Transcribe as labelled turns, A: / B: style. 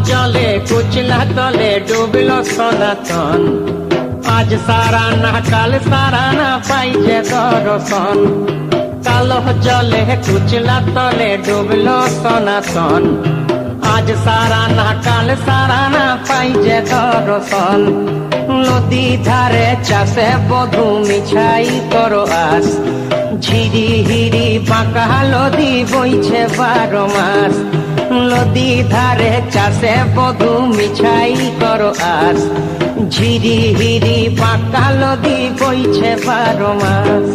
A: জলে কুচলা তলে ডুবল সনাতন। আজ সারা না কাল সারা না পাই যে দর্শন। কালো জলে কুচলা তলে ডুবল সনাতন। আজ সারা না কাল সারা না পাই যে দর্শন। নদী ধারে চাষে বধু মিছাই করো আস। ঝিরি হিরি বাঁকা নদী বইছে 12 মাস। নদী ধারে চাষে বধু মিছাই করো আস। ঝিরি হিরি বাঁকা নদী বইছে 12 মাস।